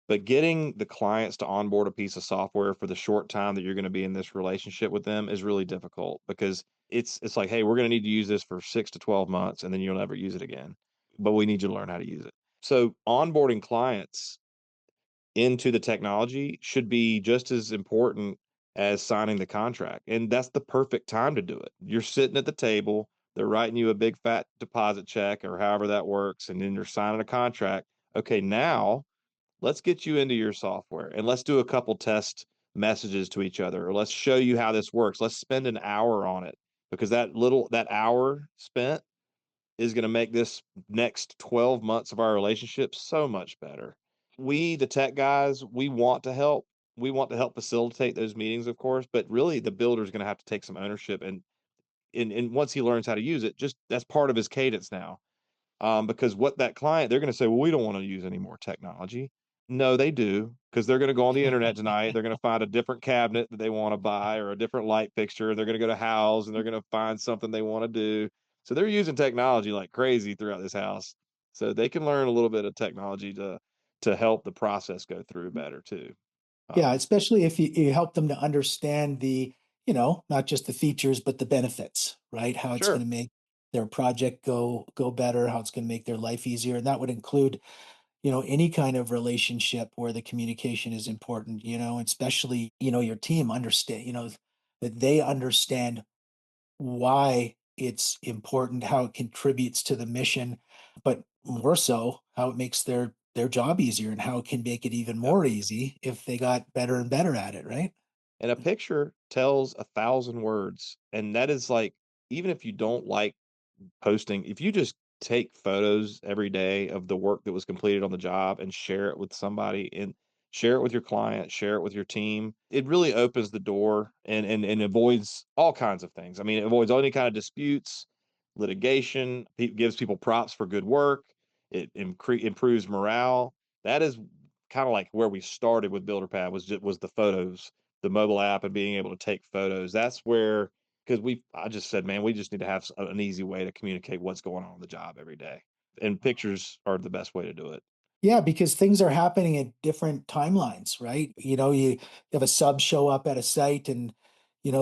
But getting the clients to onboard a piece of software for the short time that you're going to be in this relationship with them is really difficult because it's like, hey, we're going to need to use this for 6 to 12 months, and then you'll never use it again. But we need you to learn how to use it. So onboarding clients into the technology should be just as important as signing the contract. And that's the perfect time to do it. You're sitting at the table, they're writing you a big fat deposit check or however that works, and then you're signing a contract. Okay, now let's get you into your software and let's do a couple test messages to each other, or let's show you how this works. Let's spend an hour on it because that hour spent is going to make this next 12 months of our relationship so much better. We, the tech guys, we want to help. We want to help facilitate those meetings, of course, but really the builder is going to have to take some ownership and once he learns how to use it, just that's part of his cadence now. Because what that client, they're going to say, well, we don't want to use any more technology. No, they do, because they're going to go on the internet tonight. They're going to find a different cabinet that they want to buy or a different light fixture. They're going to go to House and they're going to find something they want to do. So they're using technology like crazy throughout this house. So they can learn a little bit of technology to help the process go through better too. Yeah, Um, especially if you help them to understand not just the features, but the benefits, right? How it's going sure. to make their project go better, how it's going to make their life easier. And that would include, any kind of relationship where the communication is important, especially, your team understand, that they understand why it's important, how it contributes to the mission, but more so how it makes their job easier and how it can make it even Yep. more easy if they got better and better at it, right? And a picture tells 1,000 words. And that is like, even if you don't like posting, if you just take photos every day of the work that was completed on the job and share it with somebody and share it with your client, share it with your team, it really opens the door and avoids all kinds of things. I mean, it avoids any kind of disputes, litigation, gives people props for good work, it improves morale. That is kind of like where we started with BuilderPad was the photos, the mobile app and being able to take photos. That's where because I just said, man, we just need to have an easy way to communicate what's going on the job every day. And pictures are the best way to do it. Yeah, because things are happening at different timelines, right? You have a sub show up at a site and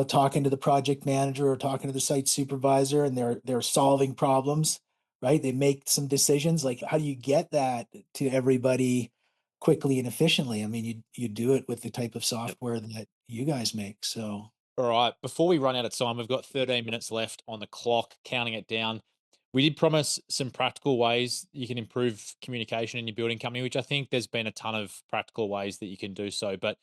talking to the project manager or talking to the site supervisor and they're solving problems, right? They make some decisions. Like how do you get that to everybody quickly and efficiently? I mean, you do it with the type of Yep. software that you guys make. So All right. Before we run out of time, we've got 13 minutes left on the clock, counting it down. We did promise some practical ways you can improve communication in your building company, which I think there's been a ton of practical ways that you can do so. But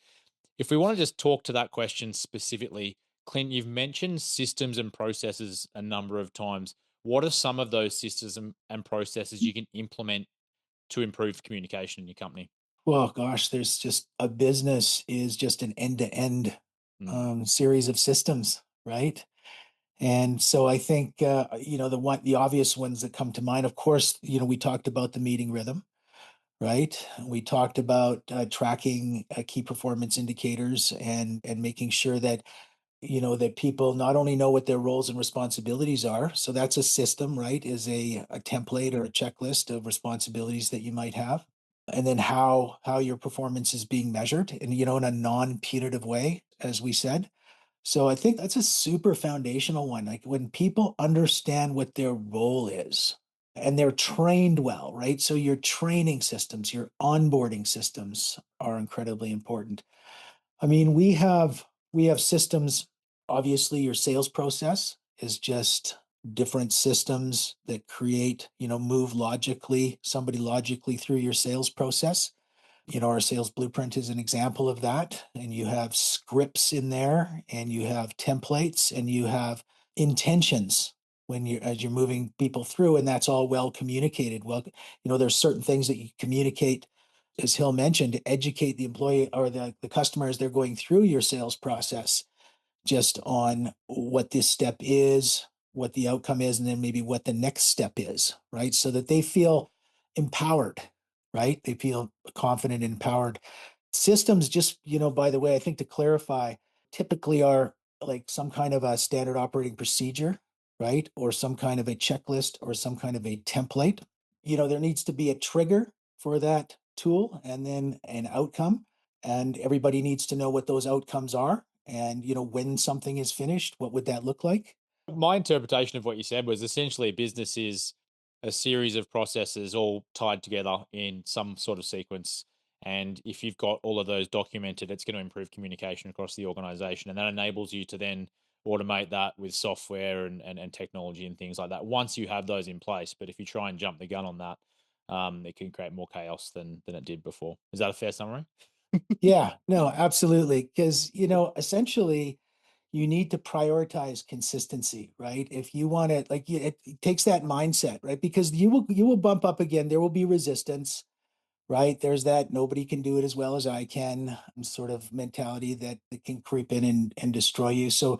if we want to just talk to that question specifically, Clint, you've mentioned systems and processes a number of times. What are some of those systems and processes you can implement to improve communication in your company? well, gosh, there's just a business is just an end-to-end Mm. series of systems, right? And so I think the obvious ones that come to mind, of course, we talked about the meeting rhythm, right? We talked about tracking key performance indicators and making sure that that people not only know what their roles and responsibilities are. So that's a system, right? Is a template or a checklist of responsibilities that you might have. And then how your performance is being measured and in a non-punitive way, as we said. So I think that's a super foundational one. Like when people understand what their role is and they're trained well, right? So your training systems, your onboarding systems are incredibly important. I mean, we have systems. Obviously, your sales process is just different systems that create, move logically, somebody logically through your sales process. Our sales blueprint is an example of that. And you have scripts in there, and you have templates, and you have intentions when as you're moving people through, and that's all well communicated. Well, there's certain things that you communicate, as Hill mentioned, to educate the employee or the customer as they're going through your sales process just on what this step is, what the outcome is, and then maybe what the next step is, right? So that they feel empowered, right? They feel confident and empowered. Systems, just, by the way, I think to clarify, typically are like some kind of a standard operating procedure, right? Or some kind of a checklist or some kind of a template. There needs to be a trigger for that tool and then an outcome. And everybody needs to know what those outcomes are. And, when something is finished, what would that look like? My interpretation of what you said was essentially a business is a series of processes all tied together in some sort of sequence. And if you've got all of those documented, it's going to improve communication across the organization. And that enables you to then automate that with software and technology and things like that once you have those in place. But if you try and jump the gun on that, it can create more chaos than it did before. Is that a fair summary? Yeah, no, absolutely. Because, essentially, you need to prioritize consistency, right? If you want to, like, it takes that mindset, right? Because you will bump up again. There will be resistance, right? There's that nobody can do it as well as I can sort of mentality that can creep in and destroy you. So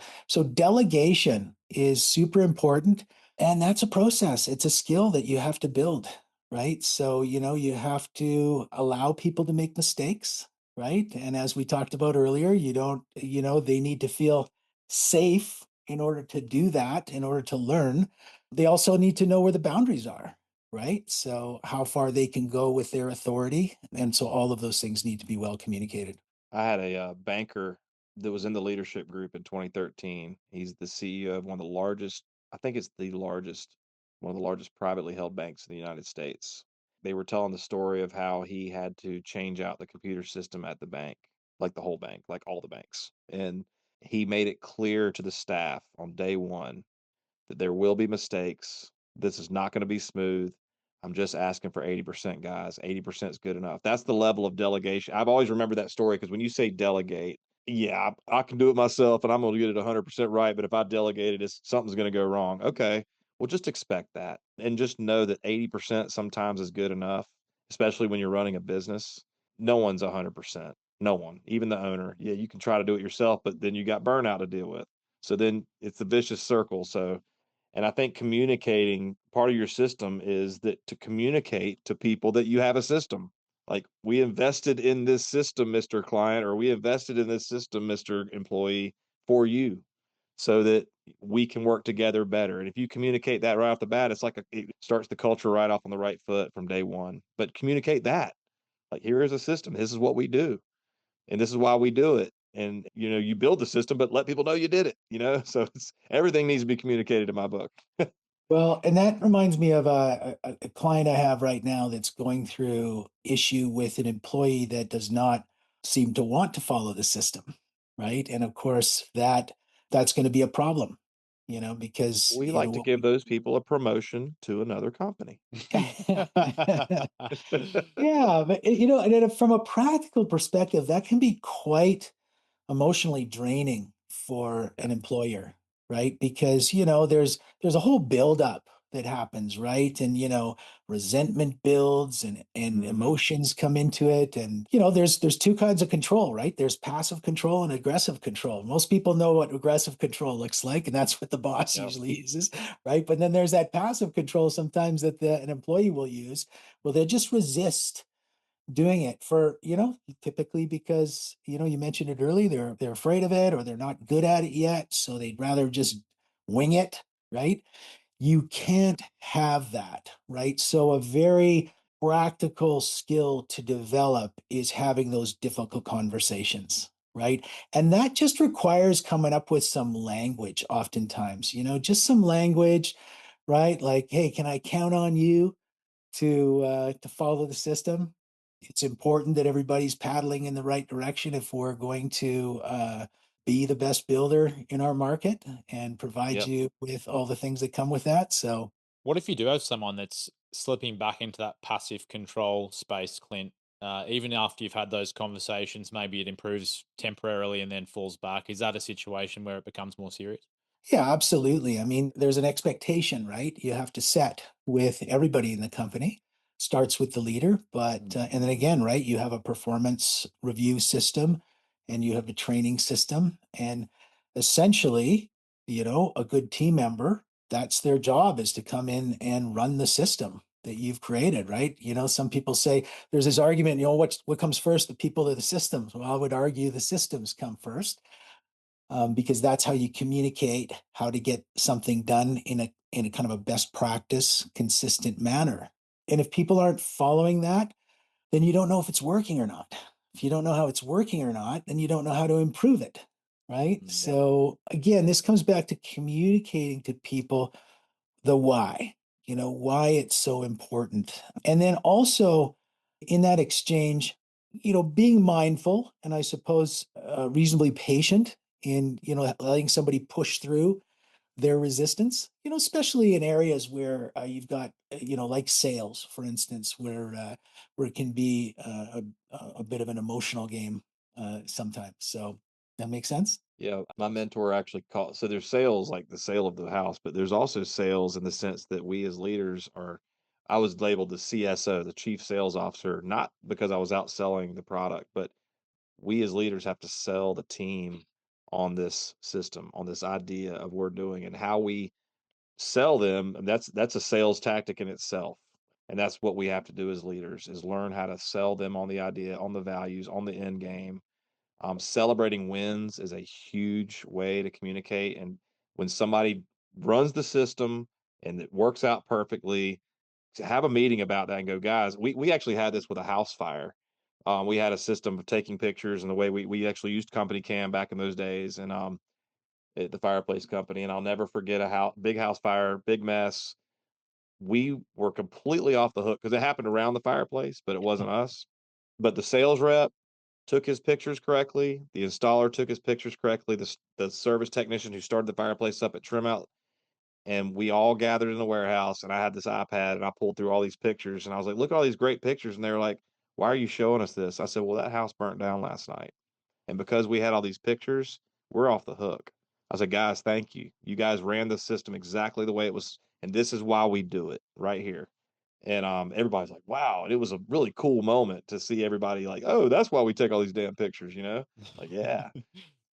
delegation is super important. And that's a process. It's a skill that you have to build, right? So, you have to allow people to make mistakes, right? And as we talked about earlier, you don't, they need to feel safe in order to do that, in order to learn. They also need to know where the boundaries are, right? So, how far they can go with their authority. And so, all of those things need to be well communicated. I had a banker that was in the leadership group in 2013. He's the CEO of one of the largest, I think it's the largest, one of the largest privately held banks in the United States. They were telling the story of how he had to change out the computer system at the bank, like the whole bank, like all the banks. And he made it clear to the staff on day one that there will be mistakes. This is not going to be smooth. I'm just asking for 80%, guys. 80% is good enough. That's the level of delegation. I've always remembered that story because when you say delegate, yeah, I can do it myself and I'm going to get it 100% right. But if I delegate it, something's going to go wrong. Okay. Well, just expect that and just know that 80% sometimes is good enough, especially when you're running a business. No one's 100%. No one, even the owner. Yeah, you can try to do it yourself, but then you got burnout to deal with. So then it's a vicious circle. So and I think communicating part of your system is that to communicate to people that you have a system. Like we invested in this system, Mr. Client, or we invested in this system, Mr. Employee, for you so that we can work together better. And if you communicate that right off the bat, it's like it starts the culture right off on the right foot from day one. But communicate that. Like here is a system. This is what we do and this is why we do it. And you build the system, but let people know you did it. So everything needs to be communicated in my book. Well, and that reminds me of a client I have right now that's going through issue with an employee that does not seem to want to follow the system, right? And of course, that's going to be a problem, because We like to what give we those people a promotion to another company. yeah, but and then from a practical perspective, that can be quite emotionally draining for Yeah. an employer, right? Because, there's a whole buildup that happens, right? And, resentment builds and Mhm. emotions come into it. And, there's two kinds of control, right? There's passive control and aggressive control. Most people know what aggressive control looks like, and that's what the boss Yep. usually uses, right? But then there's that passive control sometimes that an employee will use. Well, they'll just resist doing it for typically because you mentioned it earlier, they're afraid of it or they're not good at it yet, so they'd rather just wing it, right? You can't have that, right? So a very practical skill to develop is having those difficult conversations, right? And that just requires coming up with some language oftentimes, just some language, right? Like, hey, can I count on you to follow the system? It's important that everybody's paddling in the right direction if we're going to be the best builder in our market and provide Yep. you with all the things that come with that. So, What if you do have someone that's slipping back into that passive control space, Clint? Even after you've had those conversations, maybe it improves temporarily and then falls back. Is that a situation where it becomes more serious? yeah, absolutely. I mean, there's an expectation, right? You have to set with everybody in the company. Starts with the leader, but Mm. and then again, right? You have a performance review system, and you have a training system, and essentially, a good team member, that's their job is to come in and run the system that you've created, right? Some people say there's this argument, what comes first, the people or the systems? Well, I would argue the systems come first because that's how you communicate how to get something done in a kind of a best practice, consistent manner. And if people aren't following that, then you don't know if it's working or not. If you don't know how it's working or not, then you don't know how to improve it. Right. Yeah. So again, this comes back to communicating to people the why, why it's so important. And then also in that exchange, being mindful and I suppose reasonably patient in, letting somebody push through their resistance, especially in areas where you've got, like sales, for instance, where it can be a bit of an emotional game sometimes. So that makes sense. Yeah, my mentor actually called, so there's sales like the sale of the house, but there's also sales in the sense that we as leaders are, I was labeled the CSO, the chief sales officer, not because I was out selling the product, but we as leaders have to sell the team on this system, on this idea of we're doing, and how we sell them. And that's a sales tactic in itself. And that's what we have to do as leaders, is learn how to sell them on the idea, on the values, on the end game. Celebrating wins is a huge way to communicate. And when somebody runs the system and it works out perfectly, to have a meeting about that and go, guys, we actually had this with a house fire. We had a system of taking pictures, and the way we actually used company cam back in those days, and at the fireplace company. And I'll never forget big house fire, big mess. We were completely off the hook because it happened around the fireplace, but it wasn't us. But the sales rep took his pictures correctly. The installer took his pictures correctly. The service technician who started the fireplace up at Trim Out, and we all gathered in the warehouse. And I had this iPad, and I pulled through all these pictures, and I was like, "Look at all these great pictures." And they were like, "Why are you showing us this?" I said, "Well, that house burnt down last night, and because we had all these pictures, we're off the hook." I said, "Guys, thank you. You guys ran the system exactly the way it was, and this is why we do it right here." And everybody's like, "Wow!" And it was a really cool moment to see everybody like, "Oh, that's why we take all these damn pictures," you know? Like, yeah.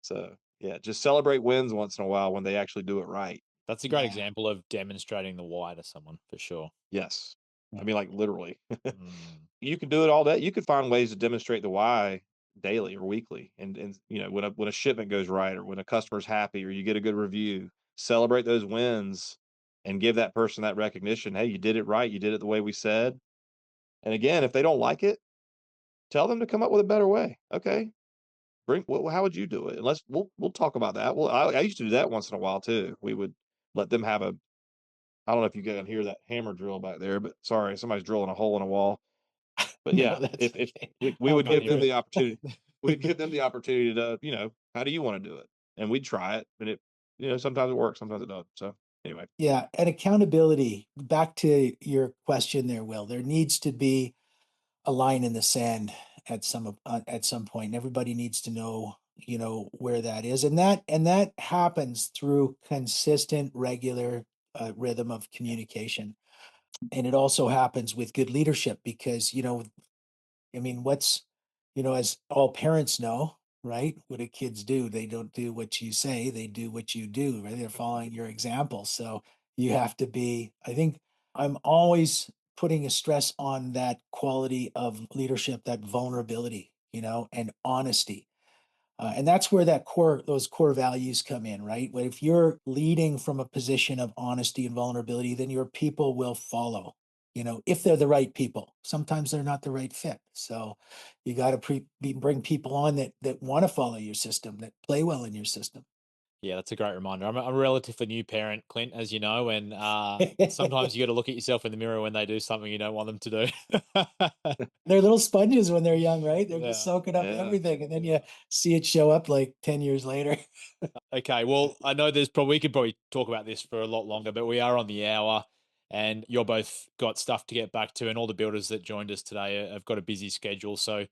So yeah, just celebrate wins once in a while when they actually do it right. That's a great Yeah. example of demonstrating the why to someone for sure. Yes. I Yeah. mean, like literally. Mm. You can do it all day. You could find ways to demonstrate the why daily or weekly. And when a shipment goes right, or when a customer's happy, or you get a good review, celebrate those wins and give that person that recognition. Hey, you did it right. You did it the way we said. And again, if they don't like it, tell them to come up with a better way. Okay. How would you do it? And we'll talk about that. Well, I used to do that once in a while too. We would let them have I don't know if you can hear that hammer drill back there, but sorry, somebody's drilling a hole in a wall. But No, yeah, that's if okay. we I'll would go give through them it. the opportunity, we'd give them the opportunity to, how do you want to do it? And we'd try it, and sometimes it works, sometimes it doesn't. So anyway, Yeah, and accountability. Back to your question there, Will. There needs to be a line in the sand at some point, and everybody needs to know, where that is, and that happens through consistent, regular rhythm of communication, and it also happens with good leadership because I mean, as all parents know, right? What do kids do? They don't do what you say, they do what you do, right? They're following your example. So you have to be, I think I'm always putting a stress on that quality of leadership, that vulnerability, and honesty. And that's where those core values come in, right? But if you're leading from a position of honesty and vulnerability, then your people will follow. If they're the right people. Sometimes they're not the right fit. So you got to bring people on that want to follow your system, that play well in your system. Yeah, that's a great reminder. I'm a relatively new parent, Clint, as you know, and sometimes you got to look at yourself in the mirror when they do something you don't want them to do. They're little sponges when they're young, right? They're just Yeah. soaking up yeah, everything, and then you see it show up like 10 years later. Okay, well, I know we could probably talk about this for a lot longer, but we are on the hour, and you're both got stuff to get back to, and all the builders that joined us today have got a busy schedule. So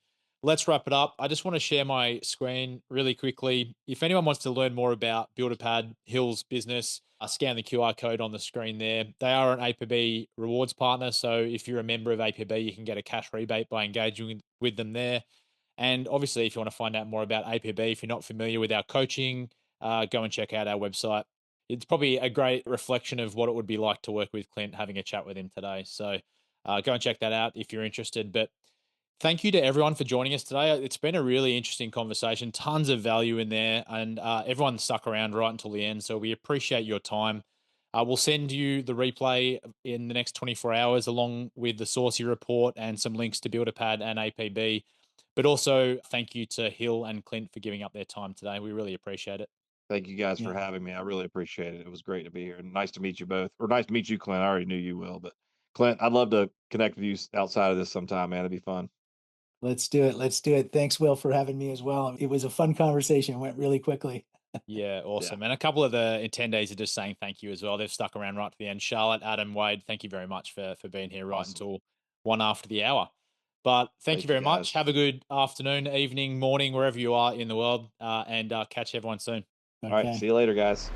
let's wrap it up. I just want to share my screen really quickly. If anyone wants to learn more about BuilderPad, Hill's business, scan the QR code on the screen there. They are an APB rewards partner, so if you're a member of APB, you can get a cash rebate by engaging with them there. And obviously, if you want to find out more about APB, if you're not familiar with our coaching, go and check out our website. It's probably a great reflection of what it would be like to work with Clint, having a chat with him today. So go and check that out if you're interested. But thank you to everyone for joining us today. It's been a really interesting conversation, tons of value in there, and everyone stuck around right until the end. So we appreciate your time. We'll send you the replay in the next 24 hours, along with the Saucy report and some links to BuilderPad and APB. But also, thank you to Hill and Clint for giving up their time today. We really appreciate it. thank you guys for Yeah. having me. I really appreciate it. It was great to be here, and nice to meet you both. Or nice to meet you, Clint. I already knew you, Will, but Clint, I'd love to connect with you outside of this sometime, man. It'd be fun. Let's do it. Let's do it. Thanks, Will, for having me as well. It was a fun conversation. It went really quickly. Yeah, Yeah. awesome. And a couple of the attendees are just saying thank you as well. They've stuck around right to the end. Charlotte, Adam, Wade, thank you very much for being here right Awesome. until one after the hour. But thank you very much. guys. Have a good afternoon, evening, morning, wherever you are in the world, and catch everyone soon. All right. Okay. See you later, guys.